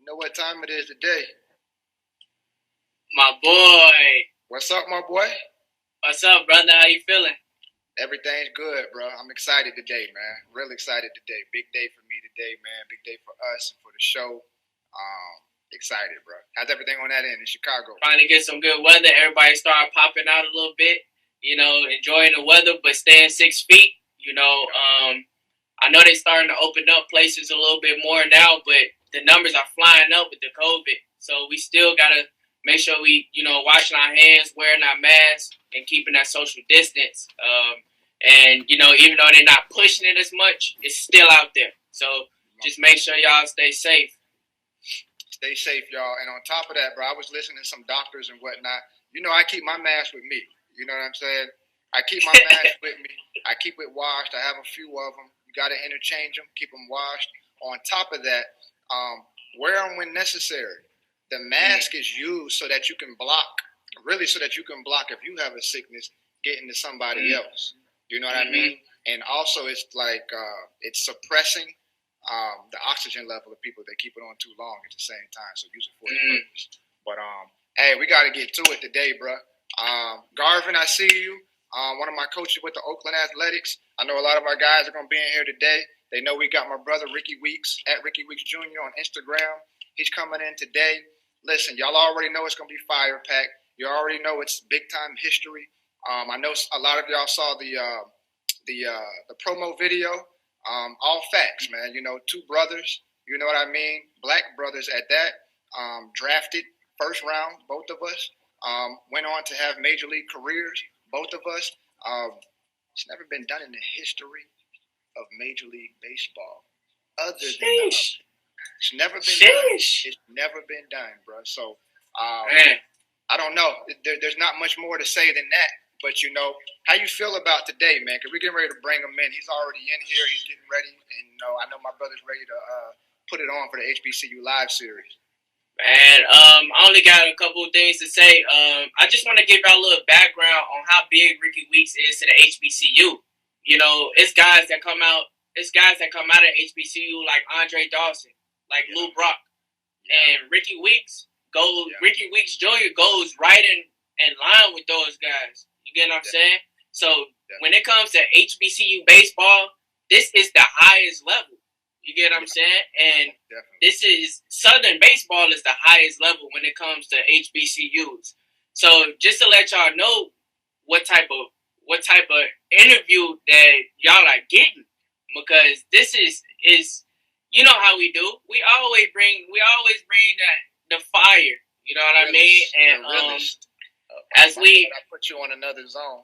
You know what time it is today? My boy. What's up, my boy? What's up, brother? How you feeling? Everything's good, bro. I'm excited today, man. Really excited today. Big day for me today, man. Big day for us and for the show. Excited, bro. How's everything on that end in Chicago? Trying to get some good weather. Everybody started popping out a little bit. You know, enjoying the weather, but staying 6 feet. You know, I know they're starting to open up places a little bit more now, but the numbers are flying up with the COVID. So we still got to make sure we, washing our hands, wearing our masks, and keeping that social distance. And, even though they're not pushing it as much, it's still out there. So just make sure y'all stay safe. Stay safe, y'all. And on top of that, bro, I was listening to some doctors and whatnot. I keep my mask with me. You know what I'm saying? I keep my mask with me. I keep it washed. I have a few of them. You got to interchange them, keep them washed. On top of that, wear them when necessary. The mask is used so that you can block, if you have a sickness, getting to somebody else. You know what I mean? And also it's like it's suppressing the oxygen level of people that keep it on too long at the same time. So use it for its purpose. But hey, we got to get to it today, bro. Garvin, I see you. One of my coaches with the Oakland Athletics. I know a lot of our guys are going to be in here today. They know we got my brother Rikkie Weeks at Rikkie Weeks Jr. on Instagram. He's coming in today. Listen, y'all already know it's going to be fire packed. You already know it's big time history. I know a lot of y'all saw the promo video. All facts, man. Two brothers. You know what I mean? Black brothers at that. Drafted first round, both of us. Went on to have major league careers, both of us. It's never been done in the history of Major League Baseball. Other than it's never been done. It's never been done, bro. So I don't know. There's not much more to say than that. But how you feel about today, man? Because we're getting ready to bring him in. He's already in here. He's getting ready, and I know my brother's ready to put it on for the HBCU live series. Man, I only got a couple of things to say. I just want to give y'all a little background on how big Rikkie Weeks is to the HBCU. It's guys that come out. It's guys that come out of HBCU like Andre Dawson, like Lou Brock, and Rikkie Weeks goes. Yeah. Rikkie Weeks Jr. goes right in line with those guys. You get what I'm saying? So when it comes to HBCU baseball, this is the highest level. You get what I'm saying? And this is Southern baseball is the highest level when it comes to HBCUs. So just to let y'all know what type of interview that y'all are getting, because this is how we do. We always bring the fire. You know what I mean? And as we put you on another zone.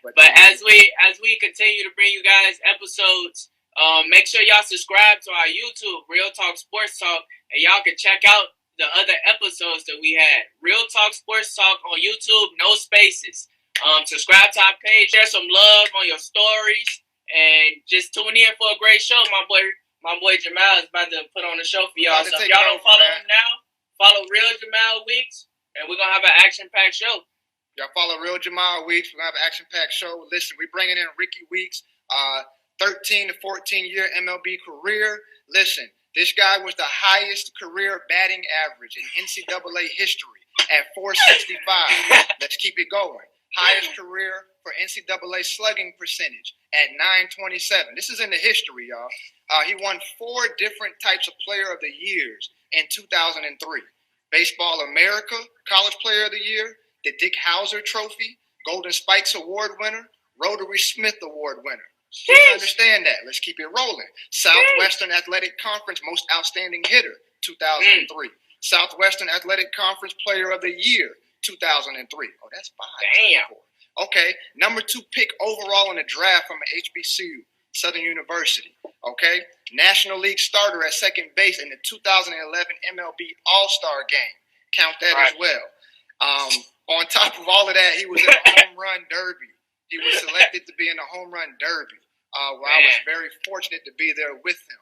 But as we continue to bring you guys episodes, make sure y'all subscribe to our YouTube, Real Talk Sports Talk, and y'all can check out the other episodes that we had. Real Talk Sports Talk on YouTube, no spaces. Subscribe to our page, share some love on your stories, and just tune in for a great show. My boy Jemile is about to put on a show for y'all. So if y'all don't follow him now, follow Real Jemile Weeks, and we're gonna have an action-packed show. Y'all follow Real Jemile Weeks. We're gonna have an action-packed show. Listen, we're bringing in Rikkie Weeks. 13 to 14-year MLB career. Listen, this guy was the highest career batting average in NCAA history at 465. Let's keep it going. Highest career for NCAA slugging percentage at 927. This is in the history, y'all. He won 4 different types of Player of the Years in 2003. Baseball America College Player of the Year, the Dick Howser Trophy, Golden Spikes Award winner, Rotary Smith Award winner. Please understand that. Let's keep it rolling. Southwestern Athletic Conference Most Outstanding Hitter, 2003. Southwestern Athletic Conference Player of the Year, 2003. Oh, that's 5. Damn. Okay. Number 2 pick overall in the draft from an HBCU, Southern University. Okay. National League starter at second base in the 2011 MLB All-Star Game. Count that as well. On top of all of that, he was in the Home Run Derby. He was selected to be in the Home Run Derby, where I was very fortunate to be there with him.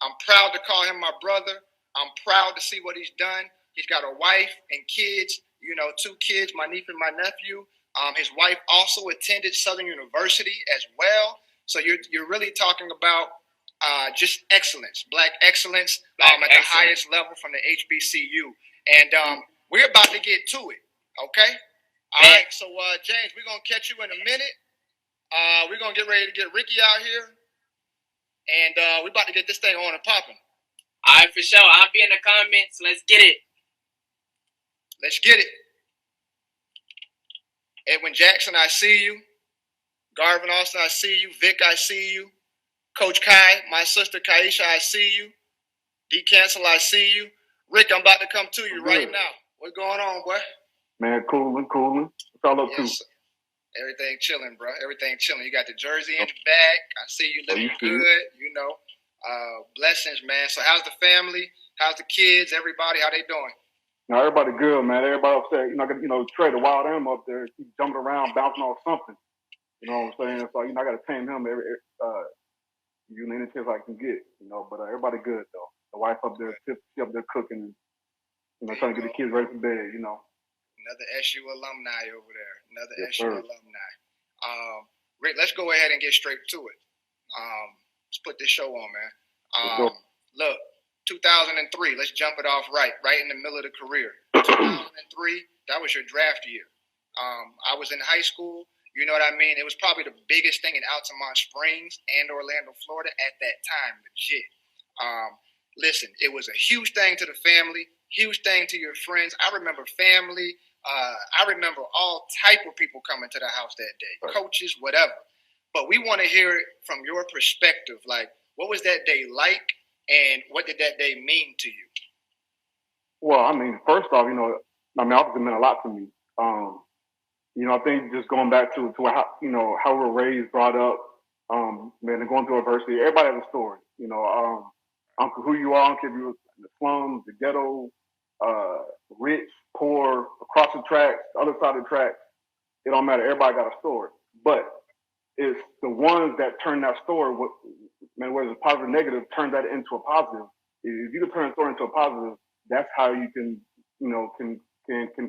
I'm proud to call him my brother. I'm proud to see what he's done. He's got a wife and kids, 2 kids, my niece and my nephew. His wife also attended Southern University as well. So you're really talking about just excellence, black excellence at the highest level from the HBCU. And we're about to get to it, okay? All right, so James, we're going to catch you in a minute. We're going to get ready to get Rikkie out here, and we're about to get this thing on and popping. All right, for sure. I'll be in the comments. Let's get it. Let's get it. Edwin Jackson, I see you. Garvin Austin, I see you. Vic, I see you. Coach Kai, my sister Kaisha, I see you. D Cancel, I see you. Rick, I'm about to come to you right now. What's going on, boy? Man, coolin'. What's all up to? Everything chilling, bro. Everything chilling. You got the jersey in the back. I see you looking good. You know, blessings, man. So how's the family? How's the kids? Everybody, how they doing? No, everybody good, man. Everybody upset. Trey, the wild animal up there, he's jumping around, bouncing off something. You know what I'm saying? So, I got to tame him any chance I can get, But everybody good, though. The wife up there, she up there cooking, trying to get the kids ready for bed, Another SU alumni over there. SU alumni. Rick, let's go ahead and get straight to it. Let's put this show on, man. Look, 2003, let's jump it off right in the middle of the career. 2003, that was your draft year. I was in high school. You know what I mean? It was probably the biggest thing in Altamont Springs and Orlando, Florida at that time, legit. Listen, it was a huge thing to the family, huge thing to your friends. I remember family. I remember all type of people coming to the house that day, coaches, whatever. But we want to hear it from your perspective. Like, what was that day like, and what did that day mean to you? Well, I mean, first off, obviously meant a lot to me. I think just going back to how, how we were raised, brought up, and going through adversity, everybody has a story. Who you are, I don't care if you're in the slums, the ghetto, rich, poor, across the tracks, the other side of the tracks, it don't matter. Everybody got a story. But it's the ones that turn that story, whether it's positive or negative, turn that into a positive. If you can turn a story into a positive, that's how you can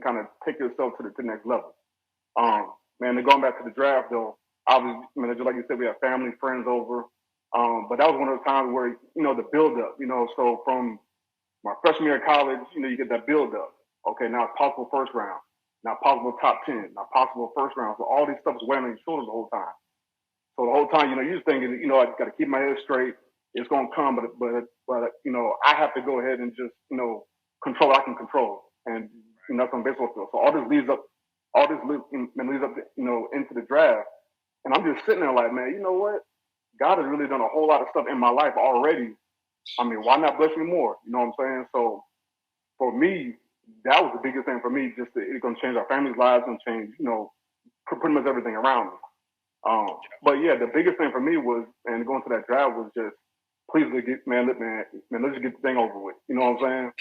kind of take yourself to the next level. Then going back to the draft, though, obviously, just like you said, we had family, friends over. But that was one of those times where, the build-up, so from my freshman year of college, you get that build-up. Okay, now it's possible first round, now possible top 10, now possible first round. So all these stuff is weighing on your shoulders the whole time. So the whole time, you're just thinking, I got to keep my head straight. It's going to come, but I have to go ahead and just, control what I can control. And that's on baseball field. So all this leads up, into the draft. And I'm just sitting there like, man, you know what? God has really done a whole lot of stuff in my life already. I mean, why not bless me more? You know what I'm saying? So for me, that was the biggest thing for me. Just it's going to change our family's lives and change, pretty much everything around me. But yeah, the biggest thing for me was, and going to that draft was just, please, let's just get the thing over with. You know what I'm saying?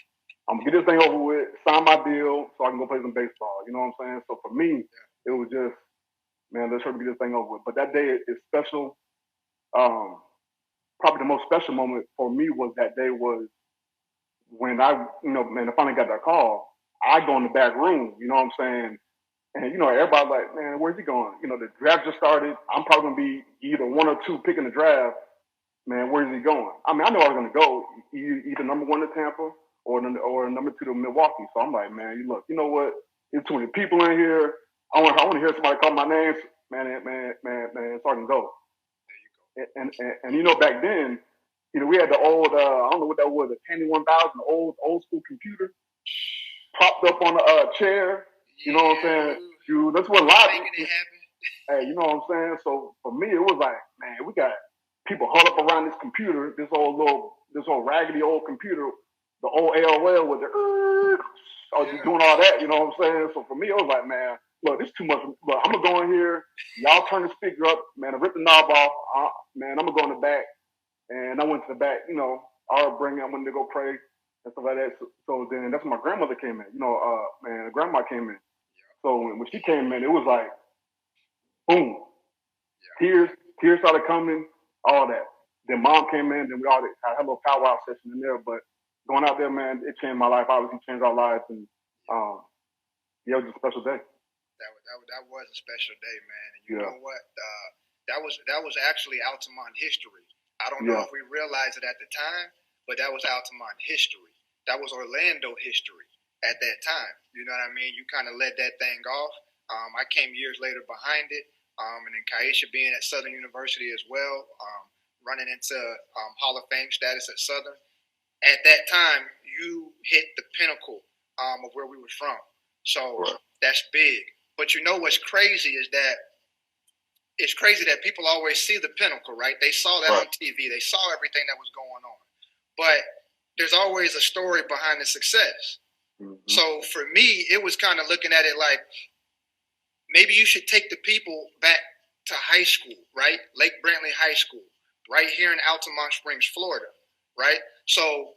I'm going to get this thing over with, sign my deal so I can go play some baseball. You know what I'm saying? So for me, it was just, let's try to get this thing over with. But that day is special. Probably the most special moment for me was that day was when I finally got that call. I go in the back room, you know what I'm saying? And, everybody's like, man, where's he going? The draft just started. I'm probably going to be either one or two picking the draft. Man, where's he going? I mean, I know I was going to go either number one to Tampa or number two to Milwaukee. So I'm like, man, look, you know what? There's too many people in here. I want to hear somebody call my name. Man, so I can go. And back then, we had the old, I don't know what that was, the Tandy 1000, the old school computer propped up on a chair. You know what I'm saying? That's what live. Hey, you know what I'm saying? So for me, it was like, man, we got people huddled up around this computer, this old raggedy old computer, the old AOL with the doing all that. You know what I'm saying? So for me, it was like, man, look, this is too much. Look, I'm gonna go in here. Y'all turn the speaker up, man. I rip the knob off. Man, I'm gonna go in the back. And I went to the back. I went to go pray and stuff like that. So then that's when my grandmother came in. Grandma came in. So when she came in, it was like, boom, tears started coming, all that. Then mom came in. Then we all had a little powwow session in there. But going out there, man, it changed my life. Obviously, changed our lives, and it was a special day. That was a special day, man. And you know what? That was actually Altamont history. I don't know if we realized it at the time, but that was Altamont history. That was Orlando history at that time. You know what I mean? You kind of led that thing off. I came years later behind it, and then Kaisha being at Southern University as well, running into Hall of Fame status at Southern. At that time, you hit the pinnacle of where we were from. So that's big. But you know what's crazy is that it's crazy that people always see the pinnacle, right? They saw that on TV. They saw everything that was going on. But there's always a story behind the success. Mm-hmm. So for me, it was kind of looking at it like maybe you should take the people back to high school, right? Lake Brantley High School, right here in Altamont Springs, Florida, right? So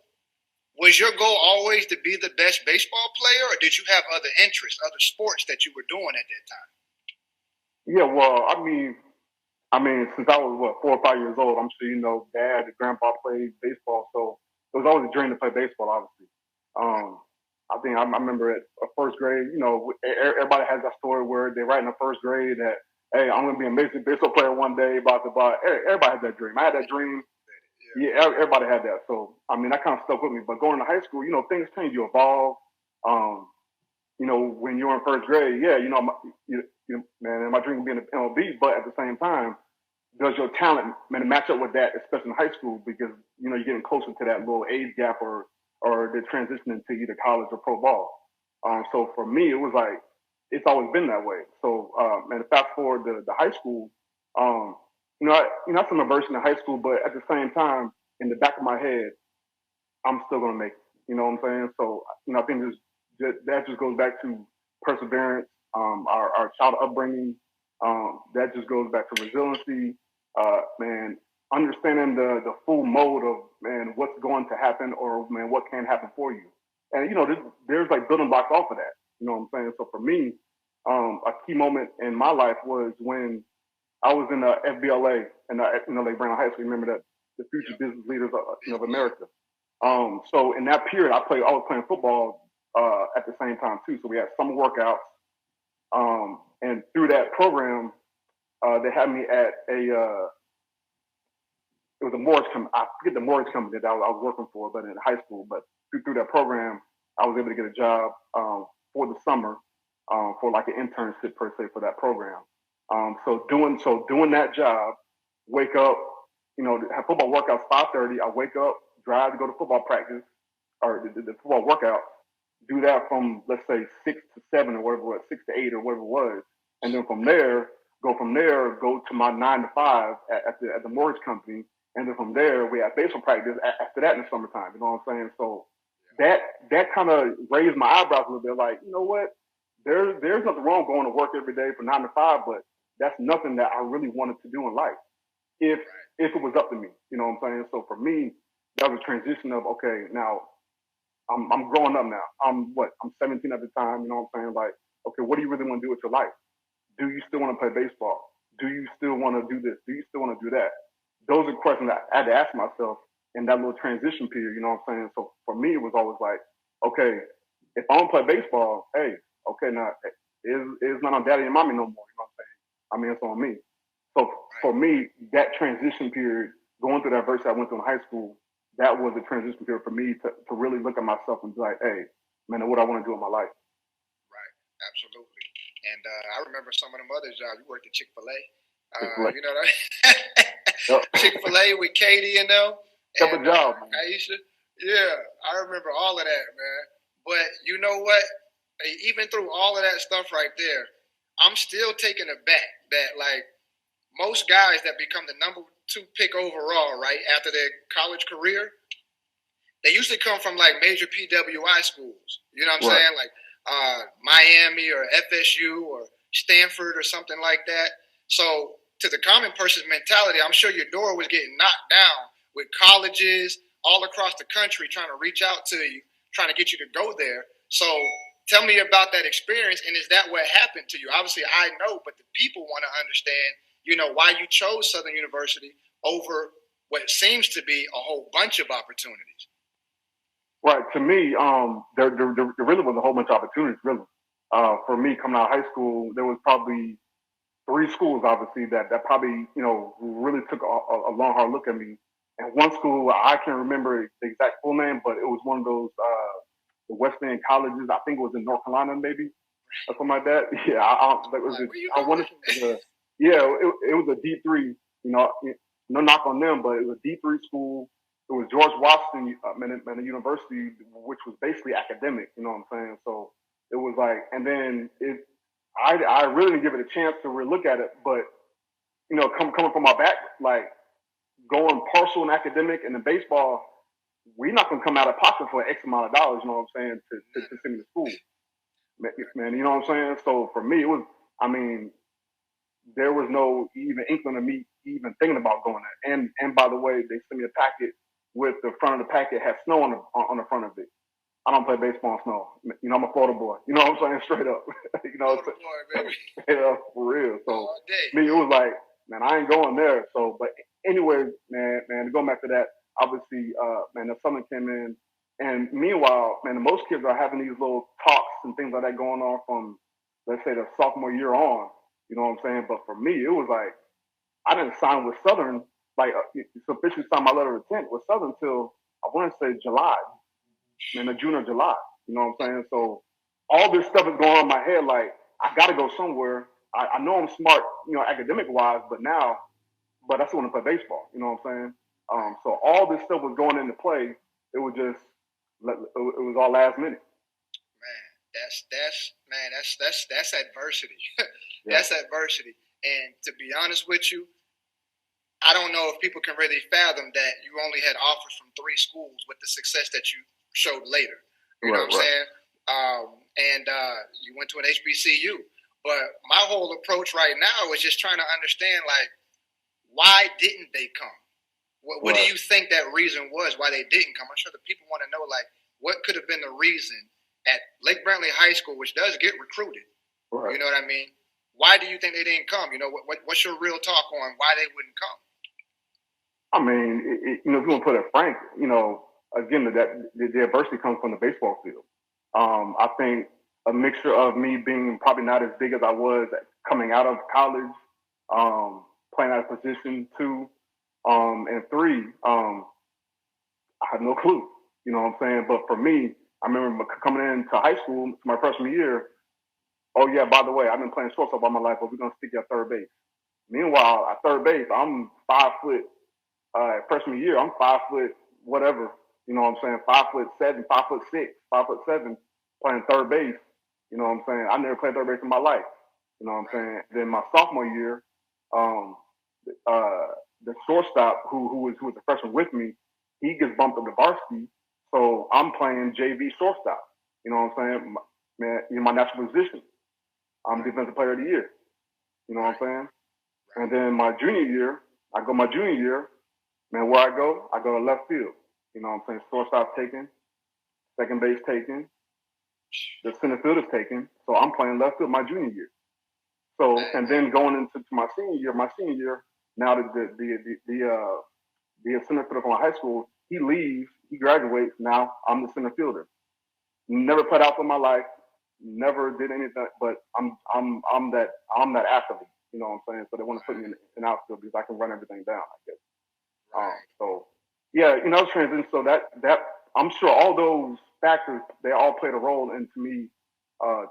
was your goal always to be the best baseball player, or did you have other interests, other sports that you were doing at that time? Yeah, well, I mean, since I was 4 or 5 years old, I'm sure you know, Dad and Grandpa played baseball, so it was always a dream to play baseball. Obviously, I think I remember at first grade, you know, everybody has that story where they write in the first grade that, hey, I'm going to be a major baseball player one day. Blah, blah, blah. Everybody had that dream. I had that dream. Yeah, everybody had that. So I mean, that kind of stuck with me. But going to high school, you know, things change. You evolve. You know, when you're in first grade, man, my dream would be in the MLB. But at the same time, does your talent match up with that, especially in high school? Because you know you're getting closer to that little age gap, or the transition into either college or pro ball. So for me, it was like it's always been that way. So and fast forward to high school, I some immersion in high school, but at the same time, in the back of my head, I'm still gonna make it. You know what I'm saying? So I think that just goes back to perseverance, our child upbringing. That just goes back to resiliency, man. Understanding the full mode of what's going to happen, or what can happen for you. And there's like building blocks off of that. You know what I'm saying? So for me, a key moment in my life was when I was in the FBLA and Lake Brantley High School. Remember that the future business leaders of America. So in that period, I was playing football at the same time too. So we had summer workouts, and through that program, they had me at it was a mortgage company. I forget the mortgage company that I was working for, but in high school. But through that program, I was able to get a job for the summer for like an internship per se for that program. So doing that job, wake up, have football workouts 5:30. I wake up, drive to go to football practice or the football workout. Do that from let's say 6 to 7 or whatever it was, 6 to 8 or whatever it was, and then go to my 9 to 5 at the mortgage company, and then from there we had baseball practice after that in the summertime. You know what I'm saying? So that kind of raised my eyebrows a little bit. Like, you know what? There's nothing wrong going to work every day from 9 to 5, but that's nothing that I really wanted to do in life. If it was up to me, you know what I'm saying? So for me, that was a transition of, okay, now I'm growing up now. I'm 17 at the time, you know what I'm saying? Like, okay, what do you really want to do with your life? Do you still want to play baseball? Do you still want to do this? Do you still want to do that? Those are questions that I had to ask myself in that little transition period, you know what I'm saying? So for me, it was always like, okay, if I don't play baseball, hey, okay, now it's not on daddy and mommy no more, you know what I'm saying? I mean, it's on me. So for me, that transition period, going through that verse I went through in high school, that was a transition period for me to really look at myself and be like, hey, man, what I want to do in my life. Right, absolutely. And I remember some of them other jobs. You worked at Chick-fil-A. You know that? Yep. Chick-fil-A with Katie and them. Couple jobs. Aisha. Yeah, I remember all of that, man. But you know what? Even through all of that stuff right there, I'm still taken aback that, like, most guys that become the number 2 pick overall, right, after their college career, they usually come from, like, major PWI schools. You know what I'm saying? Like Miami or FSU or Stanford or something like that. So to the common person's mentality, I'm sure your door was getting knocked down with colleges all across the country trying to reach out to you, trying to get you to go there. So tell me about that experience, and is that what happened to you? Obviously, I know, but the people want to understand, why you chose Southern University over what seems to be a whole bunch of opportunities. Right. To me, there really was a whole bunch of opportunities, really. For me, coming out of high school, there was probably 3 schools, obviously, that probably, really took a long, hard look at me And one school, I can't remember the exact full name, but it was one of those the West End colleges. I think it was in North Carolina, maybe or something like that. Yeah, I wanted to. Yeah, it was a D3. You know, no knock on them, but it was a D3 school. It was George Washington University, which was basically academic. You know what I'm saying? So it was like, and then I really didn't give it a chance to really look at it, but you know, coming from my back, like going partial in academic and in baseball, we're not gonna come out of pocket for X amount of dollars. You know what I'm saying? To send me to school, man. You know what I'm saying? So for me, it was. I mean, there was no even inkling of me even thinking about going there. And by the way, they sent me a packet with the front of the packet had snow on the front of it. I don't play baseball in snow. You know, I'm a Florida boy. You know what I'm saying? Straight up. You know, Florida boy, baby. Yeah, for real. So me, it was like, man, I ain't going there. So, but anyway, man, to go back to that, obviously, man, the summer came in, and meanwhile, man, most kids are having these little talks and things like that going on from, let's say, the sophomore year on. You know what I'm saying? But for me, it was like I didn't sign with Southern, like officially sign my letter of intent with Southern until I want to say July, in the June or July. You know what I'm saying? So all this stuff is going on in my head. Like I got to go somewhere. I know I'm smart, you know, academic wise, but I still want to play baseball. You know what I'm saying? So all this stuff was going into play. It was just, it was all last minute. That's adversity. That's adversity. And to be honest with you, I don't know if people can really fathom that you only had offers from 3 schools with the success that you showed later. You know what I'm saying? And you went to an HBCU. But my whole approach right now is just trying to understand, like, why didn't they come? What do you think that reason was why they didn't come? I'm sure the people want to know, like, what could have been the reason at Lake Brantley High School, which does get recruited. Right. You know what I mean? Why do you think they didn't come? You know, what's your real talk on why they wouldn't come? I mean, you know, if you want to put it frank, you know, again, the adversity comes from the baseball field. I think a mixture of me being probably not as big as I was coming out of college, playing out of position 2, and 3, I had no clue. You know what I'm saying? But for me, I remember coming into high school, my freshman year. Oh yeah, by the way, I've been playing shortstop all my life, but we're gonna stick you at third base. Meanwhile, at third base, I'm 5 foot. Freshman year, I'm 5 foot whatever. You know what I'm saying? 5'7", 5'6", 5'7", playing third base. You know what I'm saying? I never played third base in my life. You know what I'm saying? Then my sophomore year, the shortstop who was a freshman with me, he gets bumped up to varsity. So I'm playing JV shortstop. You know what I'm saying? Man, in my natural position. I'm defensive player of the year. You know what I'm saying? And then my junior year, man, where I go to left field. You know what I'm saying? Shortstop taken, second base taken, the center field is taken. So I'm playing left field my junior year. So, and then going into my senior year, now the center fielder from my high school, he leaves, he graduates. Now I'm the center fielder. Never played out for my life, never did anything, but I'm that athlete. You know what I'm saying? So they want to put me in outfield because I can run everything down, I guess. So yeah, you know, transition. So that I'm sure all those factors, they all played a role into me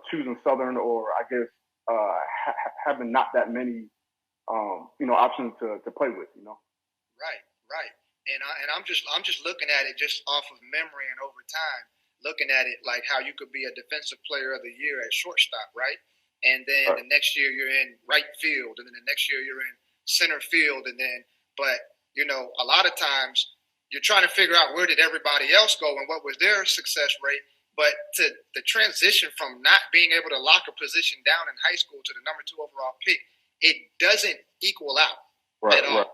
choosing Southern, or I guess having not that many you know, options to play with. You know. Right. And I'm just looking at it just off of memory and over time, looking at it like how you could be a defensive player of the year at shortstop, right? And then the next year you're in right field, and then the next year you're in center field, but you know, a lot of times you're trying to figure out where did everybody else go and what was their success rate. But to the transition from not being able to lock a position down in high school to the number 2 overall pick, it doesn't equal out at all. Right.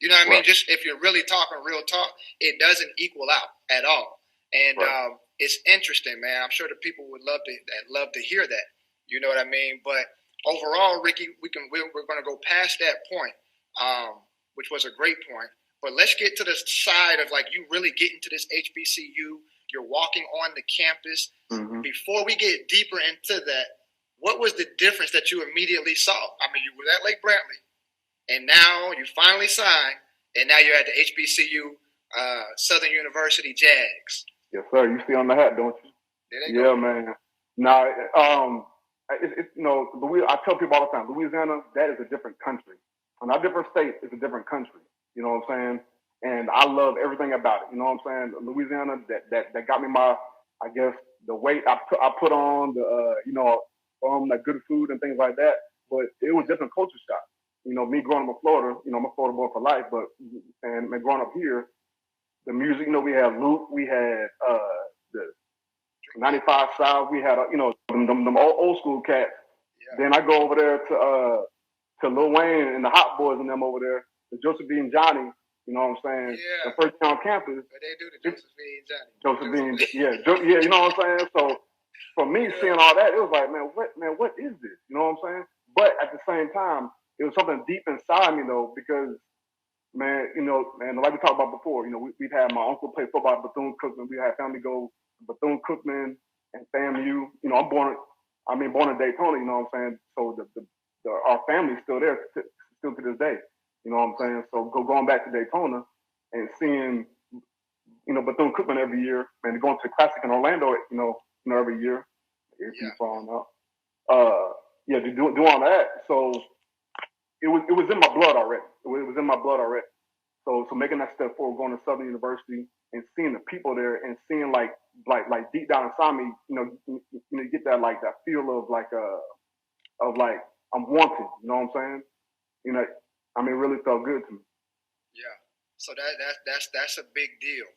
You know what I mean? Just if you're really talking real talk, it doesn't equal out at all. And it's interesting, man. I'm sure the people would love to hear that. You know what I mean? But overall, Rikkie, we're going to go past that point, which was a great point. But let's get to the side of like you really getting to this HBCU. You're walking on the campus. Mm-hmm. Before we get deeper into that, what was the difference that you immediately saw? I mean, you were at Lake Brantley, and now you finally signed, and now you're at the HBCU Southern University Jags. Yes, sir. You see on the hat, don't you? Yeah, go. Man. Now, it's I tell people all the time, Louisiana, that is a different country. And our different state is a different country. You know what I'm saying? And I love everything about it. You know what I'm saying? Louisiana, that got me I guess, the weight I put on, the good food and things like that. But it was different culture shock. Me growing up in Florida, I'm a Florida boy for life, and growing up here, the music, we had Luke, we had the 95 South, we had, them old school cats. Yeah. Then I go over there to Lil Wayne and the Hot Boys and them over there, the Joseph B. and Johnny, you know what I'm saying? Yeah. The first day on campus. But they do the Joseph B. and Johnny. Joseph B. yeah, you know what I'm saying? So for me, seeing all that, it was like, what is this? You know what I'm saying? But at the same time, it was something deep inside me though, because man, like we talked about before, we've had my uncle play football at Bethune-Cookman. We had family go to Bethune-Cookman and FAMU. I'm born in Daytona, you know what I'm saying? So our family's still there, still to this day. You know what I'm saying? So going back to Daytona and seeing, Bethune-Cookman every year, and going to the Classic in Orlando, every year. Earpiece falling out. To do all that. So it was in my blood already. It was in my blood already. So making that step forward, going to Southern University and seeing the people there and seeing like deep down inside me, you get that that feel of I'm wanted. You know what I'm saying? It really felt good to me. Yeah. So that's a big deal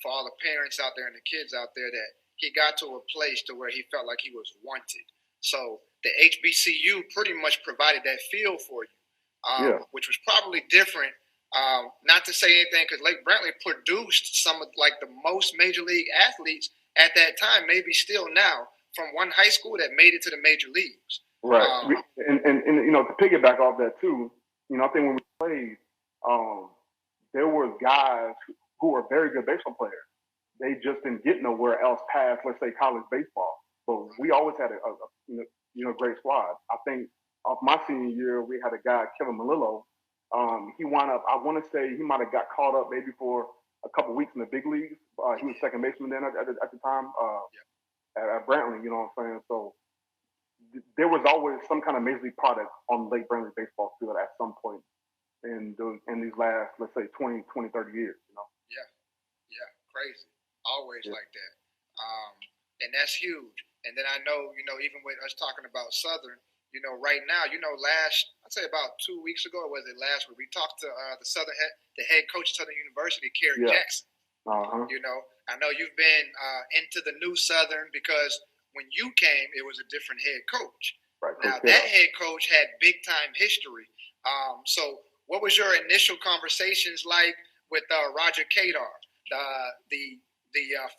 for all the parents out there and the kids out there, that he got to a place to where he felt like he was wanted. So the HBCU pretty much provided that feel for you, which was probably different. Not to say anything, because Lake Brantley produced some of the most major league athletes at that time, maybe still now, from one high school that made it to the major leagues. Right. And to piggyback off that too, I think when we played, there were guys who were very good baseball players. They just didn't get nowhere else past, let's say, college baseball. But we always had a great squad. I think off my senior year, we had a guy, Kevin Malillo. He wound up, I want to say he might have got caught up maybe for a couple of weeks in the big leagues. He was second baseman then at the time at Brantley, you know what I'm saying? So there was always some kind of major league product on Lake Brantley baseball field at some point in these last, let's say, 20, 30 years, Yeah, crazy. Always like that. And that's huge. And then I know, even with us talking about Southern, right now, I'd say about 2 weeks ago, or was it last week, we talked to the head coach of Southern University, Kerry Jackson. Uh-huh. I know you've been into the new Southern because when you came, it was a different head coach. Right. Now, that head coach had big-time history. So what was your initial conversations like with Roger Kadar, the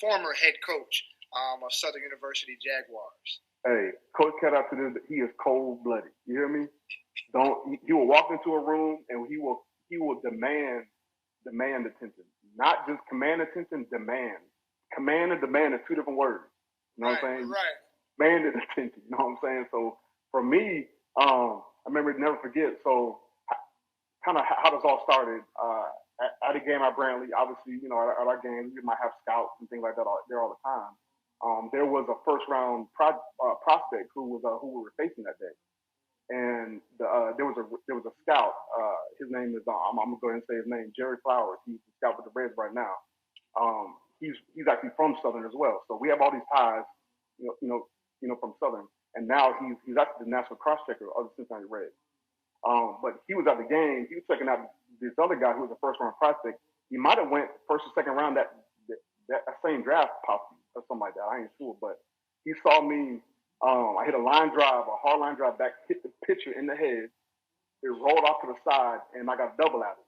former head coach of Southern University Jaguars? Hey, Coach Kadar, he is cold-blooded. You hear me? He will walk into a room and he will demand attention. Not just command attention, demand. Command and demand are two different words. You know what I'm saying? Right. Demanded attention. You know what I'm saying? So for me, I remember, never forget. So kind of how this all started. At a game at Brantley, obviously, at our games, we might have scouts and things like that there all the time. There was a first round prospect who we were facing that day, and there was a scout. His name is I'm gonna go ahead and say his name, Jerry Flowers. He's the scout with the Reds right now. He's actually from Southern as well. So we have all these ties, from Southern, and now he's actually the national cross checker of the Cincinnati Reds. But he was at the game. He was checking out this other guy who was a first round prospect. He might have went first or second round that same draft possibly or something like that. I ain't sure, but he saw me. I hit a hard line drive back, hit the pitcher in the head. It rolled off to the side, and I got double at it.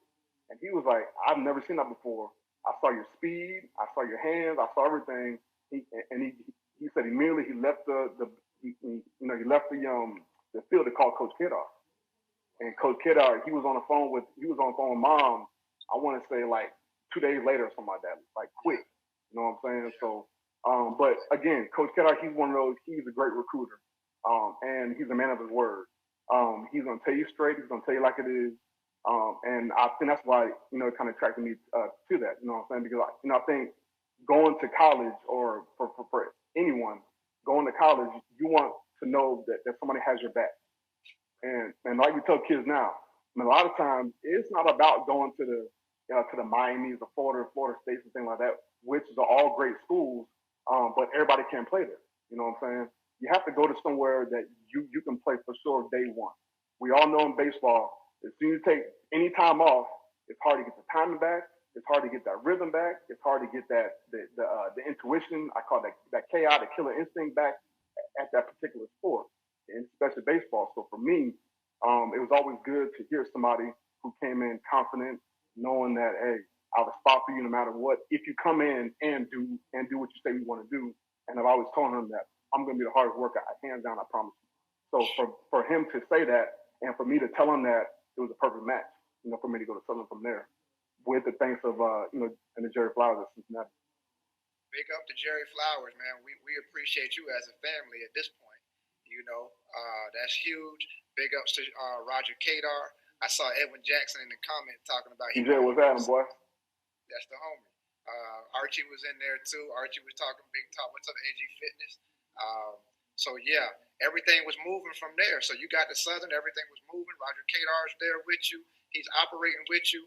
And he was like, "I've never seen that before. I saw your speed. I saw your hands. I saw everything." He said immediately he left he left the field to call Coach Kadar. And Coach Kadar, he was on the phone with Mom. I want to say 2 days later or something like that, quick. You know what I'm saying? So, but again, Coach Kadar, he's one of those. He's a great recruiter, and he's a man of his word. He's gonna tell you straight. He's gonna tell you like it is. And I think that's why, it kind of attracted me to that, you know what I'm saying? Because, I think going to college or for anyone going to college, you want to know that somebody has your back. And like we tell kids now, I mean, a lot of times it's not about going to the Miamis, the Florida States, and things like that, which are all great schools, but everybody can't play there. You know what I'm saying? You have to go to somewhere that you can play for sure day one. We all know in baseball, as soon as you take any time off, it's hard to get the timing back. It's hard to get that rhythm back. It's hard to get the intuition. I call that chaotic killer instinct back at that particular sport, and especially baseball. So for me, it was always good to hear somebody who came in confident, knowing that, hey, I have a spot for you no matter what. If you come in and do what you say you want to do, and I've always told him that I'm going to be the hardest worker, hands down, I promise you. So for him to say that, and for me to tell him that, it was a perfect match, for me to go to Southern from there, with the thanks of and the Jerry Flowers of Cincinnati. Big up to Jerry Flowers, man. We appreciate you as a family at this point. That's huge. Big ups to Roger Kadar. I saw Edwin Jackson in the comment talking about he was at him, boy. That's the homie. Archie was in there too. Archie was talking big talk. What's up, AG Fitness? So yeah, everything was moving from there. So you got the Southern, everything was moving. Roger Kadar's there with you. He's operating with you.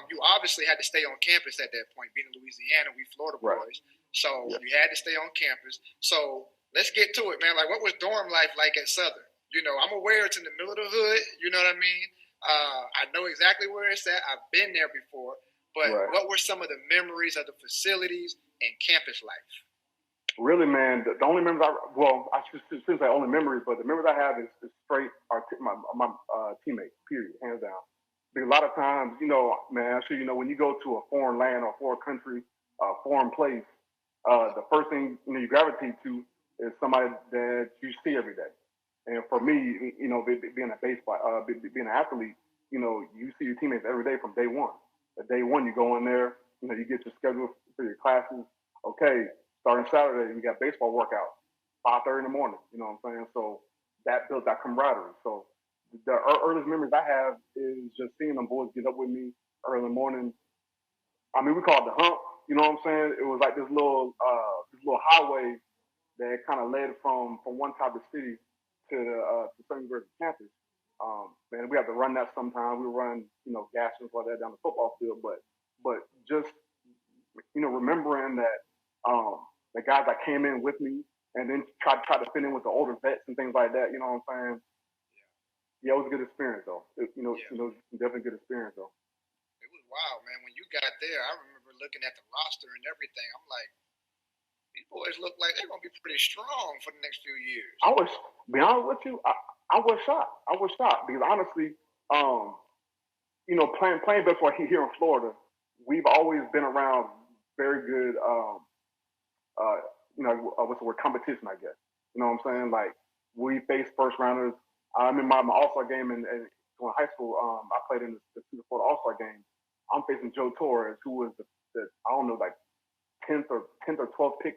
You obviously had to stay on campus at that point, being in Louisiana, we Florida boys. So you had to stay on campus. So let's get to it, man. Like, what was dorm life like at Southern? I'm aware it's in the middle of the hood. You know what I mean? I know exactly where it's at. I've been there before. But what were some of the memories of the facilities and campus life? Really, man, the only memories I shouldn't say only memories, but the memories I have is straight my teammates, period, hands down. Because a lot of times, man, I'm sure when you go to a foreign land or foreign country, foreign place, the first thing you gravitate to is somebody that you see every day. And for me, being a baseball, being an athlete, you see your teammates every day from day one. Day one, you go in there, you get your schedule for your classes. Okay, starting Saturday, you got baseball workout, 5:30 in the morning. You know what I'm saying? So that builds that camaraderie. So the earliest memories I have is just seeing them boys get up with me early in the morning. I mean, we call it the hump. You know what I'm saying? It was like this little highway that kind of led from one side of the city to the Southern University campus. Man, we have to run that sometimes. We run, gas and like that down the football field, but just remembering that the guys that came in with me and then try to fit in with the older vets and things like that. You know what I'm saying? Yeah, it was a good experience though. Definitely a good experience though. It was wild, man. When you got there, I remember looking at the roster and everything. I'm like, these boys look like they're gonna be pretty strong for the next few years. I was, be honest with you, I was shocked. I was shocked because honestly, playing baseball here in Florida, we've always been around very good, what's the word, competition, I guess. You know what I'm saying? Like, we faced first rounders. I'm in my All-Star game in high school. I played in the Florida All-Star game. I'm facing Joe Torres, who was the 10th or 12th pick,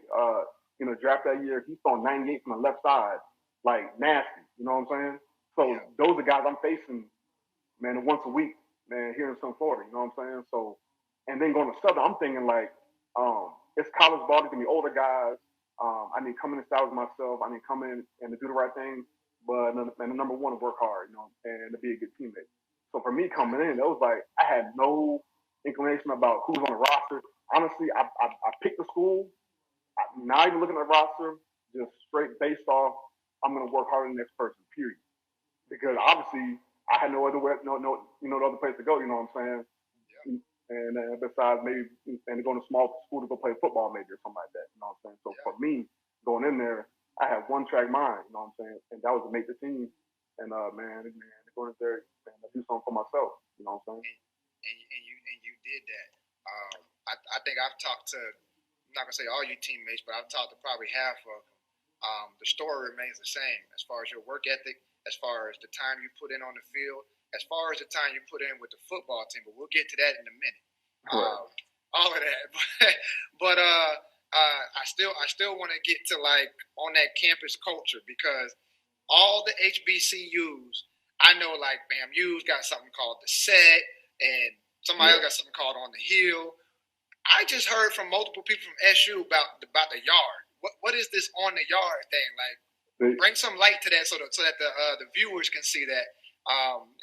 draft that year. He's throwing 98 from the left side, like nasty. You know what I'm saying? So those are guys I'm facing, man, once a week, man, here in South Florida. You know what I'm saying? So, and then going to Southern, I'm thinking like, it's college ball. There's gonna be older guys. I need to come in and establish myself. I need to come in and to do the right thing. But and the number one, to work hard, and to be a good teammate. So for me coming in, it was like I had no inclination about who's on the roster. Honestly, I picked the school. Not even looking at the roster, just straight based off. I'm gonna work harder than the next person. Period. Because obviously I had no other way, no other place to go. You know what I'm saying? Yeah. And besides maybe and going to small school to go play football maybe or something like that. You know what I'm saying? So for me going in there, I had one track mind. You know what I'm saying? And that was to make the team. And man, going in there and do something for myself. You know what I'm saying? And you did that. I think I've talked to, I'm not gonna say all your teammates, but I've talked to probably half of them. The story remains the same as far as your work ethic, as far as the time you put in on the field, as far as the time you put in with the football team. But we'll get to that in a minute. All of that, but I still want to get to like on that campus culture because all the HBCUs I know like FAMU's got something called the set, and somebody else got something called on the hill. I just heard from multiple people from SU about the yard. What is this on the yard thing? Like, bring some light to that so that the viewers can see that.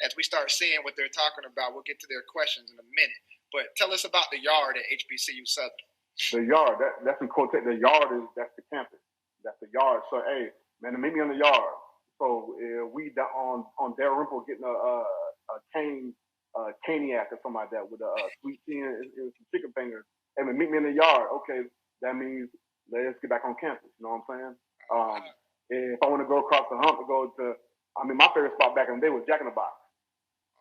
As we start seeing what they're talking about, we'll get to their questions in a minute. But tell us about the yard at HBCU Southern. The yard, that's in quotation. The yard that's the campus. That's the yard. So hey, man, meet me on the yard. So we on Dalrymple getting a caniac or something like that with a sweet tea and some chicken fingers. Hey, man, meet me in the yard. Okay, that means let's get back on campus. You know what I'm saying? If I want to go across the hump to go to, my favorite spot back in the day was Jack in the Box.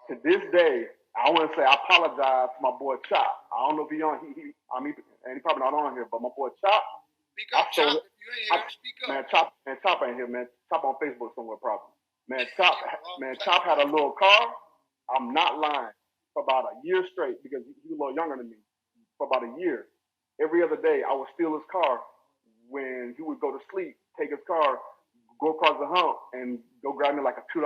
To this day, I want to say I apologize to my boy Chop. I don't know if he on. And he probably not on here, but my boy Chop. Speak up, Chop. You ain't here. Speak up. Chop ain't here, man. Chop on Facebook somewhere, probably. Chop had a little car. I'm not lying. For about a year straight, because he was a little younger than me. For about a year, every other day I would steal his car. When he would go to sleep, take his car, go across the hump, and go grab me like a $2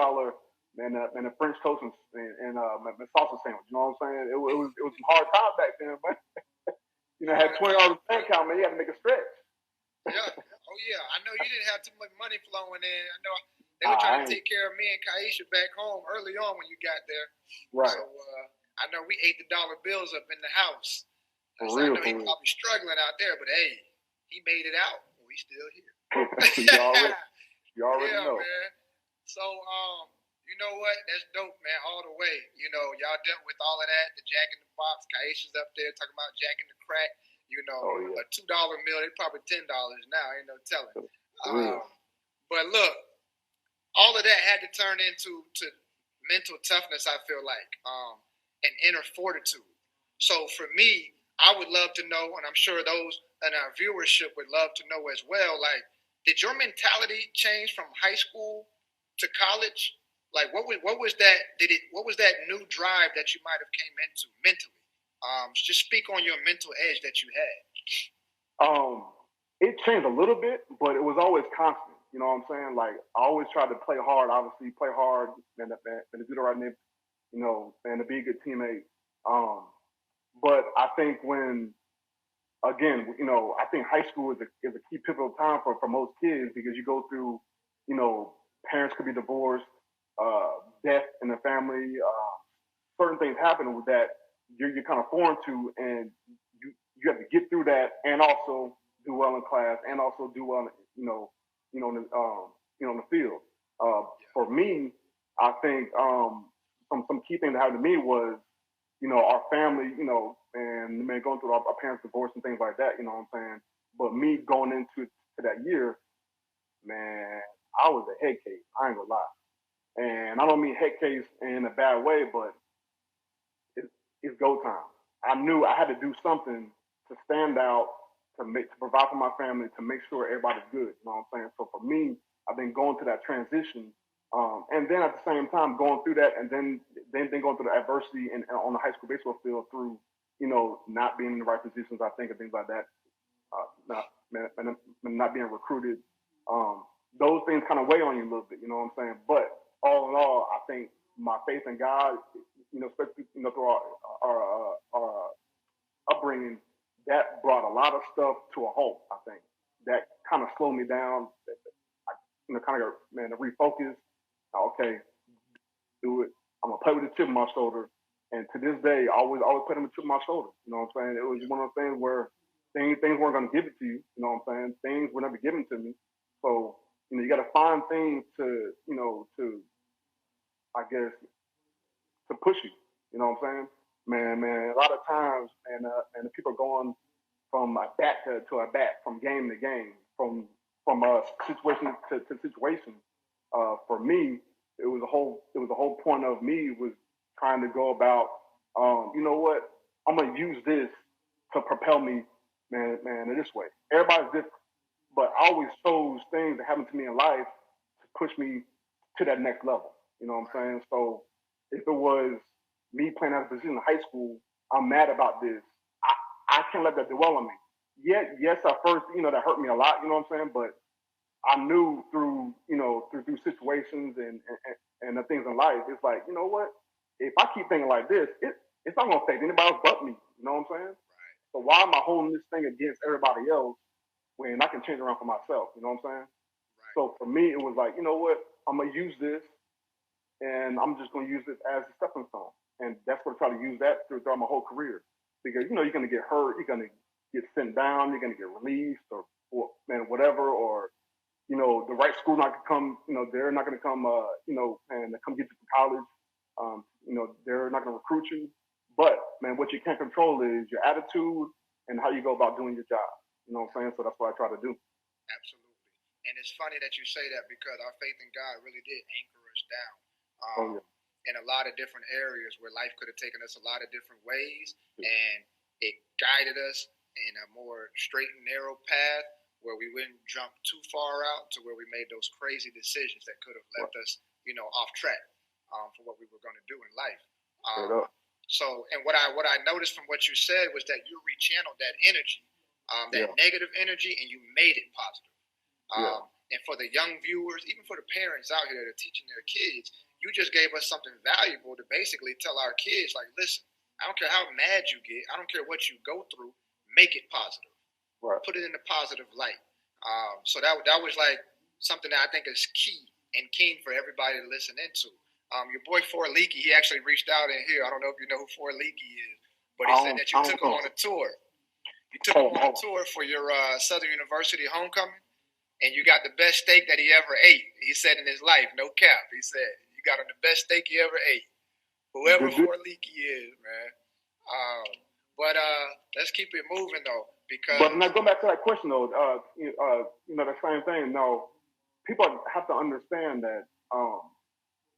and a French toast and a salsa sandwich. You know what I'm saying? It was some hard times back then, but had $20 bank account, man. You had to make a stretch. Yeah. Oh yeah. I know you didn't have too much money flowing in. I know they were trying to take care of me and Kaisha back home early on when you got there. Right. So I know we ate the dollar bills up in the house. So I know he probably struggling out there, but hey, he made it out. We still here. you already know. Man. So you know what? That's dope, man. All the way. Y'all dealt with all of that. The Jack in the Box. Kaisha's up there talking about Jack in the Crack. A $2 meal. They're probably $10 now. Ain't no telling. But look, all of that had to turn into mental toughness. I feel like, and inner fortitude. So for me, I would love to know, and I'm sure those in our viewership would love to know as well. Like, did your mentality change from high school to college? Like, what was that? What was that new drive that you might have came into mentally? Just speak on your mental edge that you had. It changed a little bit, but it was always constant. You know what I'm saying? Like, I always tried to play hard. Obviously, play hard and to do the right thing. And to be a good teammate. But I think I think high school is a key pivotal time for most kids, because you go through, parents could be divorced, death in the family, certain things happen with that you're kind of foreign to, and you have to get through that and also do well in class and also do well, in the field. For me, I think some key thing that happened to me was, our family, and going through our parents' divorce and things like that, you know what I'm saying? But me going into that year, man, I was a head case. I ain't gonna lie. And I don't mean head case in a bad way, but it's go time. I knew I had to do something to stand out, to provide for my family, to make sure everybody's good. You know what I'm saying? So for me, I've been going through that transition. And then at the same time going through that, and then going through the adversity and on the high school baseball field through, not being in the right positions, I think, and things like that, not being recruited. Those things kind of weigh on you a little bit, you know what I'm saying? But all in all, I think my faith in God, especially through our upbringing, that brought a lot of stuff to a halt. I think that kind of slowed me down. I kind of to refocus. Okay, do it. I'm gonna play with a chip on my shoulder, and to this day, I always play with a chip on my shoulder. You know what I'm saying? It was one of those things where things weren't gonna give it to you. You know what I'm saying? Things were never given to me. So you got to find things to I guess to push you. You know what I'm saying? Man, a lot of times, and the people are going from a bat to a bat, from game to game, from situation to situation. For me, it was a whole point of me was trying to go about, you know what, I'm gonna use this to propel me, man, in this way. Everybody's different, but I always chose things that happened to me in life to push me to that next level. You know what I'm saying? So if it was me playing out of position in high school, I'm mad about this. I can't let that dwell on me. Yes, at first, that hurt me a lot. You know what I'm saying? But I knew through through situations and the things in life, it's like, you know what? If I keep thinking like this, it's not gonna affect anybody else but me. You know what I'm saying? So why am I holding this thing against everybody else when I can change around for myself? You know what I'm saying? Right. So for me, it was like, you know what? I'm gonna use this, and I'm just gonna use it as a stepping stone, and that's what I try to use that throughout my whole career. Because you're gonna get hurt, you're gonna get sent down, you're gonna get released, or man, whatever, or the right school not gonna come, they're not gonna come, and come get you from college. They're not gonna recruit you. But man, what you can't control is your attitude and how you go about doing your job. You know what I'm saying? So that's what I try to do. Absolutely. And it's funny that you say that because our faith in God really did anchor us down Oh yeah. in a lot of different areas where life could have taken us a lot of different ways, and it guided us in a more straight and narrow path where we wouldn't jump too far out to where we made those crazy decisions that could have left us, off track for what we were going to do in life. Straight up. So, and what I noticed from what you said was that you rechanneled that energy, that Yeah. negative energy, and you made it positive. Yeah. And for the young viewers, even for the parents out here that are teaching their kids, you just gave us something valuable to basically tell our kids, like, listen, I don't care how mad you get, I don't care what you go through, make it positive. Right. Put it in a positive light. So that was like something that I think is key and keen for everybody to listen into. Your boy Leakey, he actually reached out in here. I don't know if you know who Leakey is, but he said that you took him on a tour. You took him on a tour for your Southern University homecoming, and you got the best steak that he ever ate. He said in his life, no cap. He said you got him the best steak he ever ate. Whoever Leakey is, man. But let's keep it moving though, because. But now going back to that question though, the same thing. No, people have to understand that.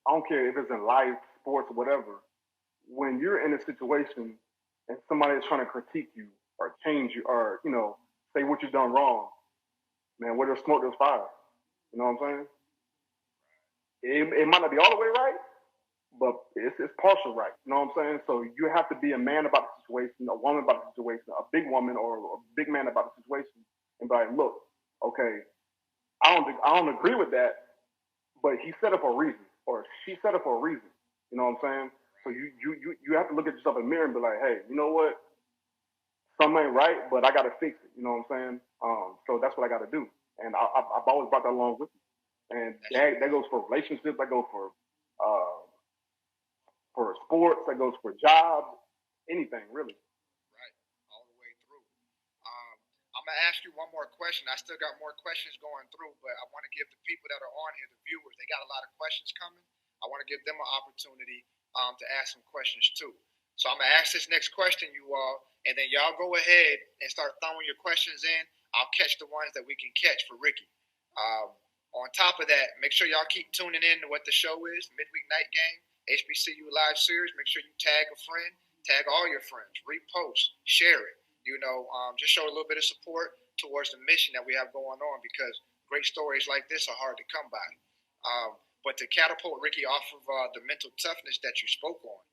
I don't care if it's in life, sports, or whatever. When you're in a situation and somebody is trying to critique you or change you or say what you've done wrong, man, where there's smoke, there's fire. You know what I'm saying? It might not be all the way right, but it's partial right. You know what I'm saying? So you have to be a man about the situation, a woman about the situation, a big woman or a big man about the situation, and be like, look, okay, I don't agree with that, but he set up a reason or she set up for a reason. You know what I'm saying? So you have to look at yourself in the mirror and be like, hey, you know what? Something ain't right, but I got to fix it. You know what I'm saying? So that's what I got to do, and I've always brought that along with me. And that goes for relationships. That goes for sports. That goes for jobs. Anything really. Right, all the way through. I'm gonna ask you one more question. I still got more questions going through, but I want to give the people that are on here, the viewers, they got a lot of questions coming. I want to give them an opportunity to ask some questions too. So I'm gonna ask this next question, you all, and then y'all go ahead and start throwing your questions in. I'll catch the ones that we can catch for Rikkie. On top of that, make sure y'all keep tuning in to what the show is, Midweek Night Game, HBCU Live Series. Make sure you tag a friend, tag all your friends, repost, share it. Just show a little bit of support towards the mission that we have going on, because great stories like this are hard to come by. But to catapult Rikkie off of the mental toughness that you spoke on,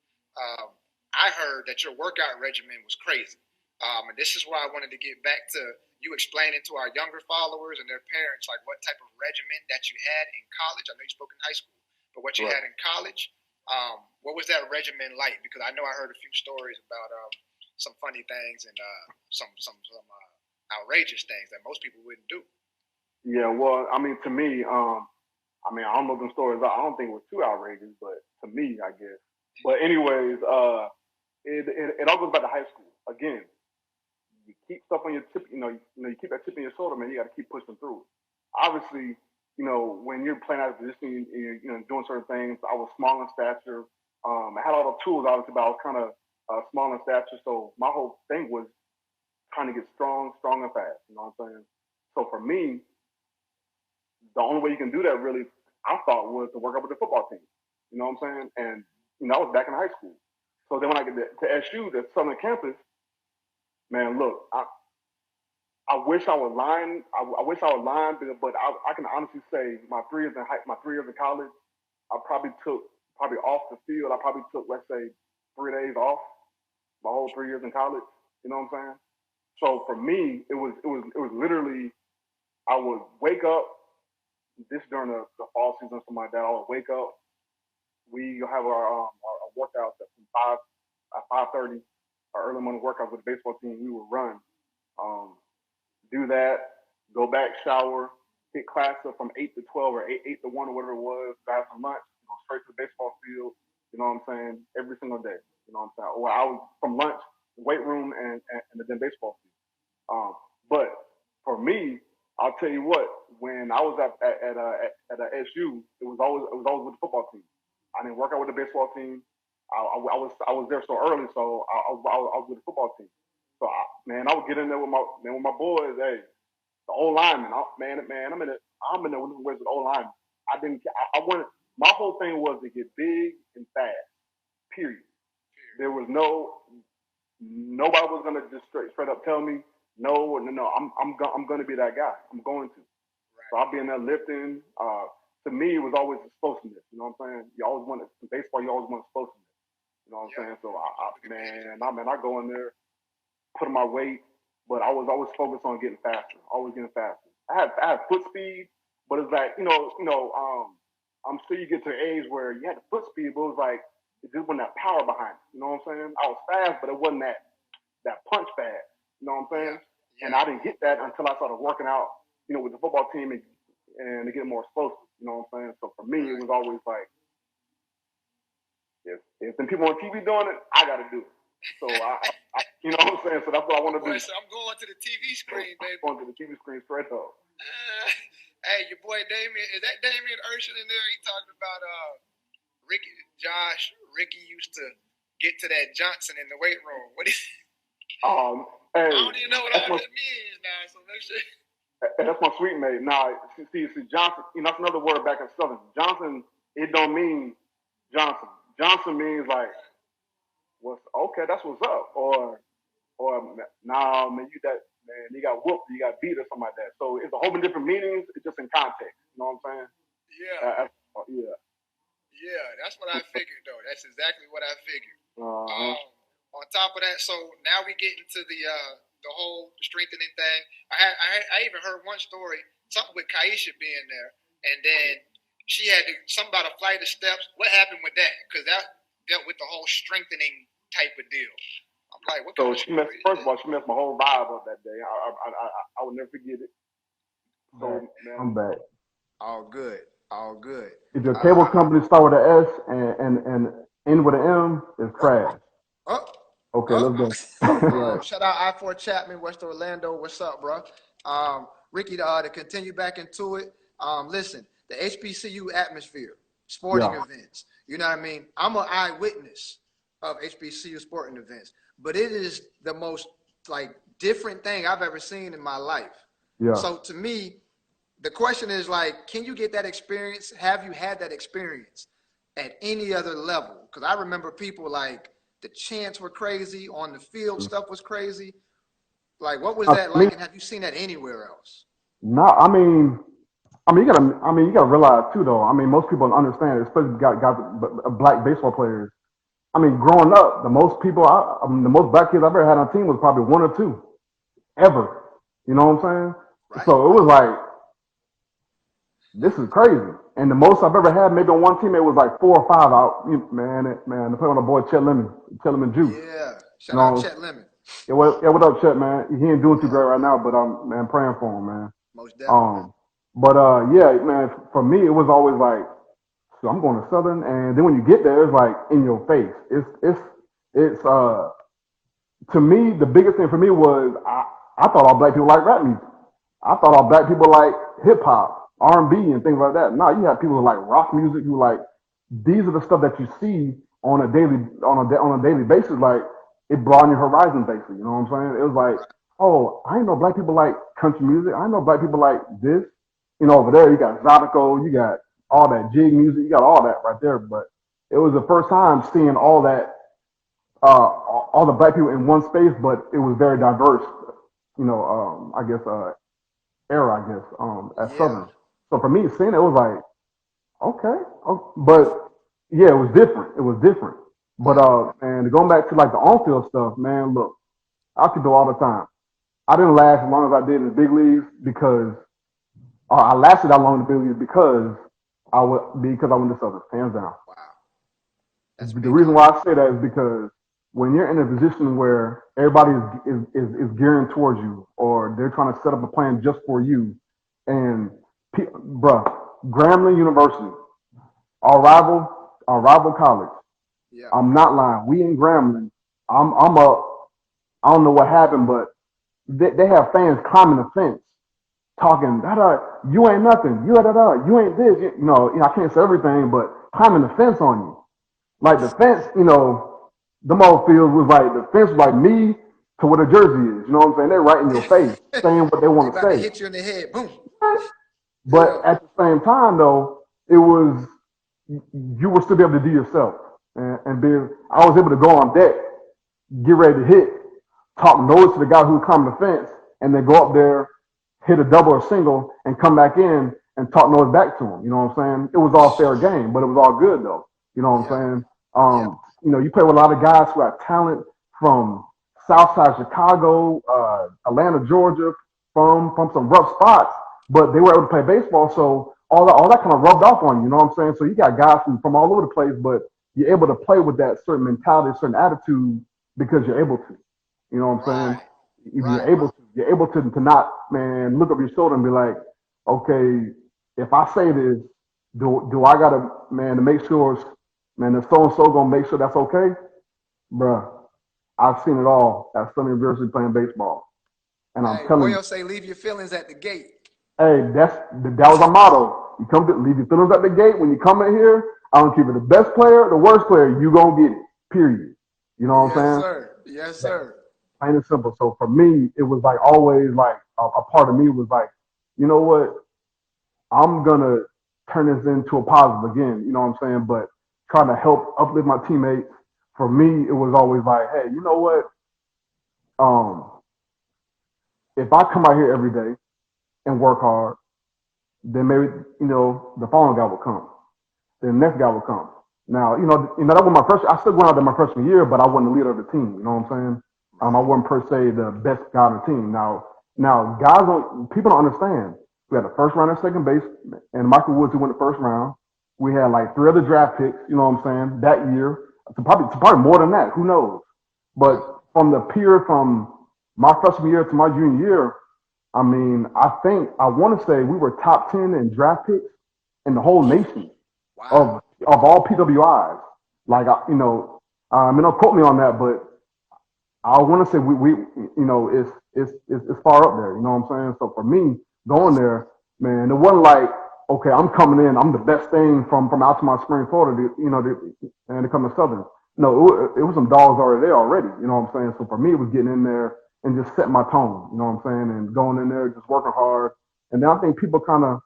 I heard that your workout regimen was crazy. And this is why I wanted to get back to you explaining to our younger followers and their parents, like, what type of regimen that you had in college. I know you spoke in high school, but what you had in college, what was that regimen like? Because I know I heard a few stories about some funny things and some outrageous things that most people wouldn't do. Yeah, well, I mean, to me, I don't know them stories. I don't think it was too outrageous, but to me, I guess. But anyways, it all goes back to high school. Again, you keep stuff on your tip. You keep that tip in your shoulder, man. You got to keep pushing through. Obviously, when you're playing out of position, doing certain things. I was small in stature. I had all the tools, obviously, but I was kind of small in stature. So my whole thing was trying to get strong and fast. You know what I'm saying? So for me, the only way you can do that, really, I thought, was to work out with the football team. You know what I'm saying? And I was back in high school. So then when I get to SU, the Southern campus, man, look, I wish I was lying. I wish I was lying, but I can honestly say my 3 years in college, I probably took off the field. I probably took, let's say, 3 days off my whole 3 years in college. You know what I'm saying? So for me, it was literally, I would wake up, this during the fall season, something like that. I would wake up. We have our workouts at 5:30, our early morning workouts with the baseball team. We would run, do that, go back, shower, hit class up from 8 to 12 or 8 to 1 or whatever it was. Grab some lunch, go straight to the baseball field. You know what I'm saying? Every single day. You know what I'm saying? Or I was from lunch, weight room, and then baseball field. But for me, I'll tell you what. When I was at SU, it was always with the football team. I didn't work out with the baseball team. I was there so early, so I was with the football team. So I would get in there with my boys. Hey, the old lineman, I'm in there with the old lineman. I wanted. My whole thing was to get big and fast. Period. There was nobody was gonna just straight up tell me no. I'm gonna be that guy. I'm going to. So I'll be in there lifting. To me, it was always explosiveness. You know what I'm saying? You always want in baseball. You always want explosiveness. You know what I'm saying? So I go in there, put my weight, but I was always focused on getting faster. Always getting faster. I had foot speed, but it's like I'm sure you get to an age where you had the foot speed, but it was like it just wasn't that power behind it. You know what I'm saying? I was fast, but it wasn't that punch fast. You know what I'm saying? Yeah. And I didn't get that until I started working out, with the football team and to get more explosive. You know what I'm saying? So for me, it was always like, if the people on TV doing it, I got to do it. So I you know what I'm saying? So that's what I want to do. So I'm going to the TV screen, baby. I'm going to the TV screen straight up. Hey, your boy Damien, is that Damien Urshan in there? He talking about Rikkie used to get to that Johnson in the weight room. What is hey, I don't even know what all that means now, so make sure. That's my sweet mate. Nah, see, Johnson, that's another word back in Southern. Johnson, it don't mean Johnson. Johnson means like, that's what's up. Or nah, man, you got whooped, you got beat or something like that. So it's a whole bunch of different meanings. It's just in context. You know what I'm saying? Yeah. Yeah, that's what I figured though. That's exactly what I figured. On top of that, so now we get into the whole strengthening thing. I even heard one story, something with Kaisha being there, and then she had something about a flight of steps. What happened with that? Because that dealt with the whole strengthening type of deal. I'm like, what? So first of all, she messed my whole vibe up that day. I will never forget it. So man, I'm back. All good. If your cable company start with an S and end with an M, it's trash. Okay, let's go. Shout out I4 Chapman, West Orlando. What's up, bro? Rikkie, to continue back into it. Listen, the HBCU atmosphere, sporting events. You know what I mean? I'm an eyewitness of HBCU sporting events, but it is the most different thing I've ever seen in my life. Yeah. So to me, the question is can you get that experience? Have you had that experience at any other level? Because I remember people the chants were crazy on the field. Stuff was crazy. What was that like? And have you seen that anywhere else? No, I mean, you gotta realize too, though. I mean, most people don't understand, especially black baseball players. I mean, growing up, the most black kids I've ever had on a team was probably one or two, ever. You know what I'm saying? Right. So it was like, this is crazy. And the most I've ever had, maybe on one team, it was 4 or 5 out. Man, to play on a boy Chet Lemon Juice. Yeah, shout out Chet Lemon. Yeah, what up, Chet, man? He ain't doing too great right now, but I'm praying for him, man. Most definitely. Yeah, man. For me, it was always so I'm going to Southern, and then when you get there, it's in your face. It's to me, the biggest thing for me was I thought all black people like rap music. I thought all black people like hip hop. R&B and things like that. No, you have people who like rock music who these are the stuff that you see on a daily basis. It broadened your horizon basically. You know what I'm saying? It was I didn't know black people like country music. I know black people like this. Over there you got Zydeco, you got all that jig music, you got all that right there. But it was the first time seeing all that, all the black people in one space, but it was very diverse. I guess era. At Southern. So for me, seeing it was okay. But yeah, it was different. But and going back to the on-field stuff, man, look, I could do all the time. I didn't last as long as I did in the big leagues because I lasted that long to be because I went to Southern, hands down. Wow. That's The reason why I say that is because when you're in a position where everybody is gearing towards you, or they're trying to set up a plan just for you, and bruh, Grambling University, our rival college. Yeah. I'm not lying. We in Grambling. I'm up. I don't know what happened, but they have fans climbing the fence, talking, you ain't nothing. You ain't this. I can't say everything, but climbing the fence on you. Like the fence, the old field was like, the fence was like me to what a jersey is. You know what I'm saying? They're right in your face, saying what they want to about say. To hit you in the head, boom. But at the same time, though, it was, you were still be able to do yourself. And I was able to go on deck, get ready to hit, talk noise to the guy who was climbing the fence, and then go up there, hit a double or single, and come back in and talk noise back to him. You know what I'm saying? It was all fair game, but it was all good, though. You know what I'm saying? You play with a lot of guys who have talent from Southside Chicago, Atlanta, Georgia, from some rough spots, but they were able to play baseball, so all that kind of rubbed off on you. You know what I'm saying? So you got guys from all over the place, but you're able to play with that certain mentality, certain attitude because you're able to. You know what I'm saying? If you're able to not, man, look up your shoulder and be like, okay, if I say this, do I gotta, man, to make sure, man, if so and so gonna make sure that's okay, bruh. I've seen it all at Southern University playing baseball, and I'm telling you, say leave your feelings at the gate. hey, that was our motto. You leave your feelings at the gate when you come in here. I don't care if you're the best player, the worst player, you gonna get it. Period. You know what I'm saying? Yes, sir. Plain and simple. So for me, it was like always like a part of me was like, you know what? I'm gonna turn this into a positive again. You know what I'm saying? But trying to help uplift my teammates. For me, it was always like, hey, you know what? If I come out here every day and work hard, then maybe the following guy will come. Then the next guy will come. Now, that was my first. I still went out there my freshman year, but I wasn't the leader of the team. You know what I'm saying? I wasn't per se the best guy on the team. Now, people don't understand. We had the first round at second base, and Michael Woods who went the first round. We had like 3 other draft picks. You know what I'm saying? That year, probably more than that. Who knows? But from my freshman year to my junior year, I mean, I want to say we were top 10 in draft picks in the whole nation. Wow. Of all PWIs. Like, don't quote me on that, but I want to say we it's far up there. You know what I'm saying? So for me, going there, man, it wasn't like, okay, I'm coming in, I'm the best thing from Altamont Spring, Florida, and to come to Southern. No, it was some dogs already there already. You know what I'm saying? So for me, it was getting in there and just setting my tone. You know what I'm saying? And going in there, just working hard. And then I think people kind of,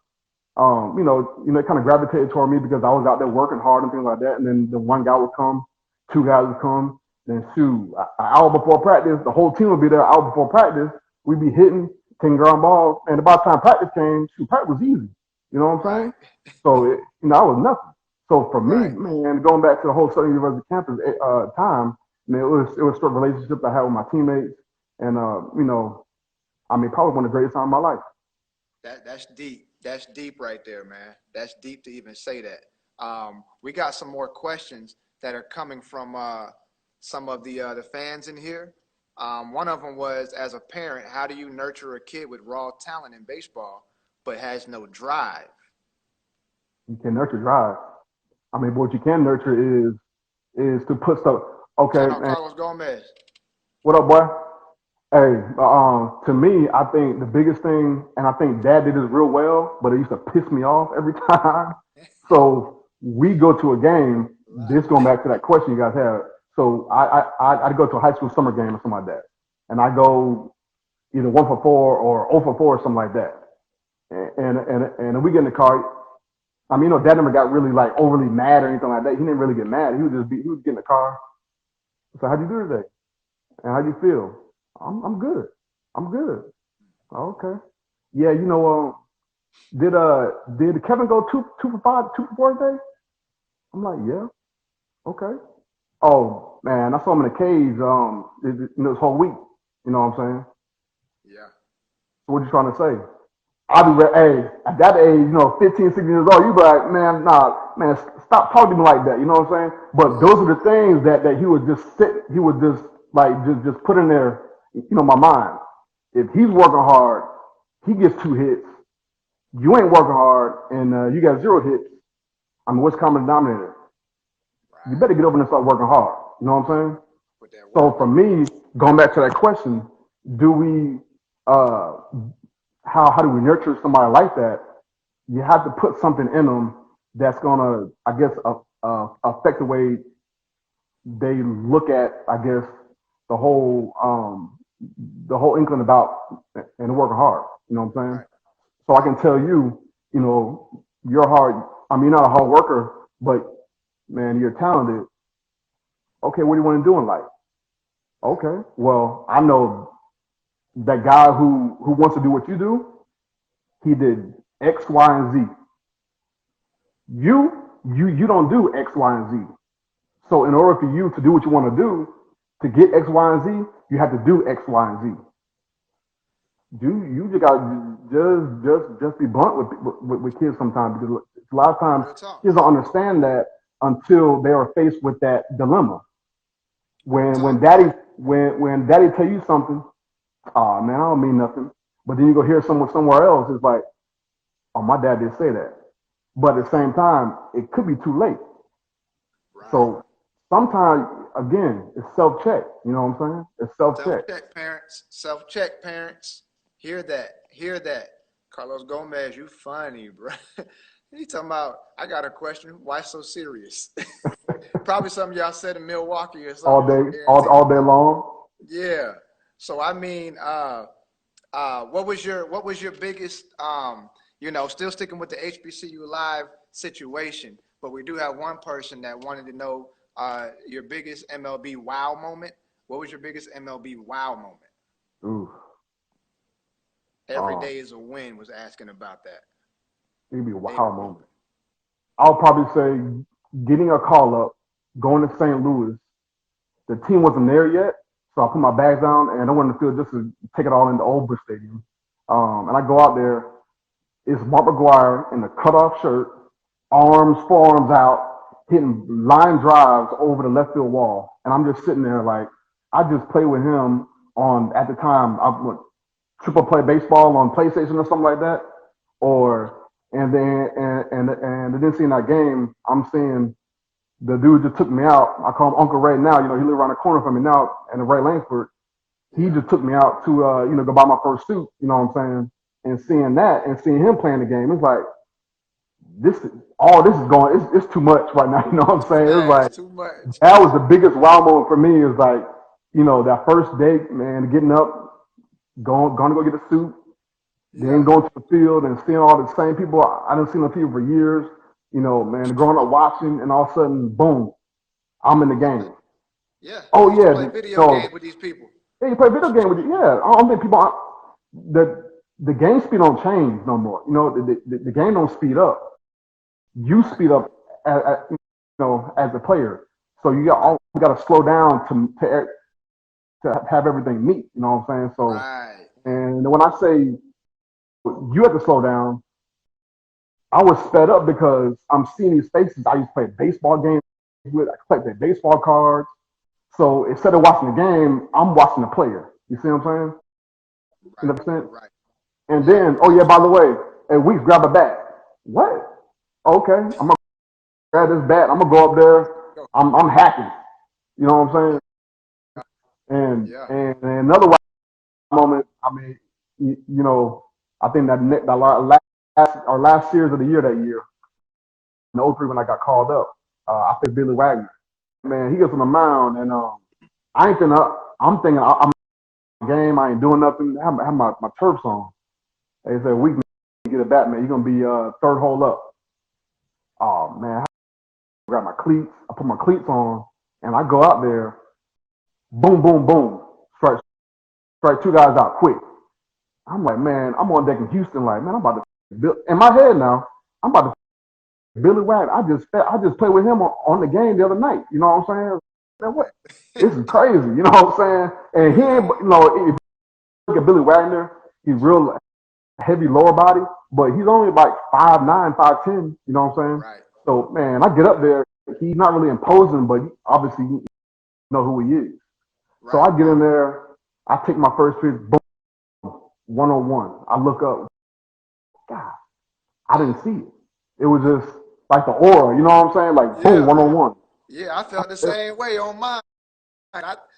kind of gravitated toward me because I was out there working hard and things like that. And then the one guy would come, 2 guys would come. Then an hour before practice, the whole team would be there. An hour before practice, we'd be hitting, taking ground balls. And about the time practice came, practice was easy. You know what I'm saying? So I was nothing. So for me, man, going back to the whole Southern University campus time, man, it was a relationship I had with my teammates, and probably one of the greatest times of my life. That's deep. That's deep right there, man. That's deep to even say that. We got some more questions that are coming from some of the fans in here. One of them was, as a parent, how do you nurture a kid with raw talent in baseball but has no drive? You can nurture drive. I mean, what you can nurture is to put stuff. Okay, man. Carlos Gomez. What up, boy? Hey, to me, I think the biggest thing, and I think Dad did this real well, but it used to piss me off every time. So we go to a game. This going back to that question you guys had. So I'd go to a high school summer game or something like that, and I go either 1 for 4 or 0 for 4 or something like that. And we get in the car. I mean, Dad never got really like overly mad or anything like that. He didn't really get mad. He would get in the car. So how'd you do today? And how'd you feel? I'm good. I'm good. Okay. Yeah, did Kevin go 2 for 5, 2 for 4 today? I'm like, yeah. Okay. Oh man, I saw him in the cage. This whole week. You know what I'm saying? Yeah. So what you trying to say? I'll be hey, at that age, 15, 16 years old, you be like, man, nah, man, stop talking to me like that. You know what I'm saying? But those are the things that he would just he would just like just put in there, my mind. If he's working hard, he gets 2 hits. You ain't working hard, and you got 0 hits. I mean, what's common denominator? You better get over and start working hard. You know what I'm saying? So for me, going back to that question, do we how do we nurture somebody like that? You have to put something in them that's gonna, I guess, affect the way they look at, I guess, the whole inkling about and working hard. You know what I'm saying? Right. So I can tell you, you're hard. I mean, you're not a hard worker, but man, you're talented. Okay, what do you want to do in life? Okay, well, I know that guy who wants to do what you do. He did X, Y, and Z. You don't do X, Y, and Z. So in order for you to do what you want to do, to get X, Y, and Z, you have to do X, Y, and Z. You just got just be blunt with kids sometimes, because a lot of times kids don't understand that until they are faced with that dilemma. When daddy tell you something, oh man, I don't mean nothing. But then you go hear someone somewhere else, it's like, oh, my dad did say that. But at the same time, it could be too late. Right. So sometimes, again, it's self-check. You know what I'm saying? It's self-check. Self-check, parents. Self-check, parents. Hear that. Hear that. Carlos Gomez, you funny, bro. He talking about, I got a question. Why so serious? Probably something y'all said in Milwaukee or something. All day long. Yeah. So I mean, what was your biggest still sticking with the HBCU Live situation, but we do have one person that wanted to know your biggest MLB wow moment. What was your biggest MLB wow moment? Ooh. Every day is a win was asking about that. It'd be a wow moment. I'll probably say getting a call up, going to St. Louis. The team wasn't there yet, so I put my bags down and I went in the field just to take it all into Old Bush Stadium. And I go out there. It's Mark McGwire in a cutoff shirt, forearms out, hitting line drives over the left field wall. And I'm just sitting there like, I just played with him at the time, I went triple play baseball on PlayStation or something like that. And then seeing that game, I'm seeing the dude just took me out. I call him Uncle Ray now. He live around the corner from me now in the Ray Langsford. He just took me out to, go buy my first suit. You know what I'm saying? And seeing that and seeing him playing the game, it's like, this is going, it's too much right now. You know what I'm saying? It's like, too much. That was the biggest wow moment for me, is like, that first day, man, getting up, going to go get a suit, then going to the field and seeing all the same people. I didn't see those people for years, man, growing up watching, and all of a sudden, boom, I'm in the game. Yeah. Oh, yeah. Play video games with these people. Yeah, you play video game with you. Yeah. I don't think people, the game speed don't change no more. The game don't speed up. You speed up as a player. So you got to slow down to have everything meet. You know what I'm saying? So, right. And when I say you have to slow down, I was sped up because I'm seeing these faces I used to play baseball games with. I collect their baseball cards. So instead of watching the game, I'm watching the player. You see what I'm saying? You know what I'm saying? Right. And then, oh yeah, by the way, hey, Weeks, grab a bat. What? Okay, I'm gonna grab this bat. I'm gonna go up there. I'm happy. You know what I'm saying? And another moment. I mean, I think that our last series of the year that year, in the 03 when I got called up, I played Billy Wagner. Man, he gets on the mound, and I'm thinking I'm in the game. I ain't doing nothing. I have my turfs on. They said, "Weeks, get a bat, man. You're gonna be third hole up." Oh man, I grab my cleats. I put my cleats on, and I go out there. Boom, boom, boom. Strike 2 guys out quick. I'm like, man, I'm on deck in Houston. Like, man, I'm about to in my head now. I'm about to Billy Wagner. I just played with him on the game the other night. You know what I'm saying? Man, what? This is crazy. You know what I'm saying? And he ain't. If you look at Billy Wagner, he's real. heavy lower body, but he's only like 5'9", 5'10", you know what I'm saying? Right. So, man, I get up there. He's not really imposing, but obviously you know who he is. Right. So I get in there. I take my first pitch, boom, 101. I look up. God, I didn't see it. It was just like the aura, you know what I'm saying? Like, boom, 101. Yeah, I felt the same way on mine.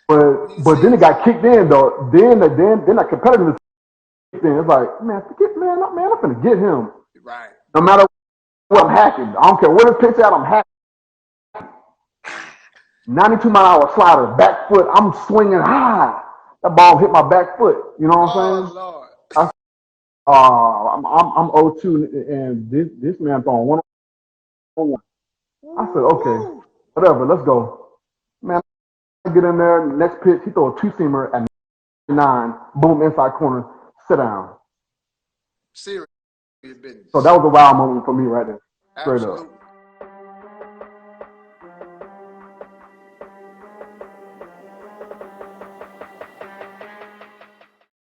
But then it got kicked in, though. Then that competitive kicked in. It's like, man, I'm finna get him. Right. No matter what, I'm hacking. I don't care where the pitch at, I'm hacking. 92-mile-an-hour slider, back foot. I'm swinging high. That ball hit my back foot. You know what I'm saying? Lord. I'm 0-2, and this man throwing 101. I said, okay, whatever, let's go. Man, I get in there. Next pitch, he throw a two-seamer at 9. Boom, inside corner, sit down. Serious business. So that was a wild moment for me right there. Straight up.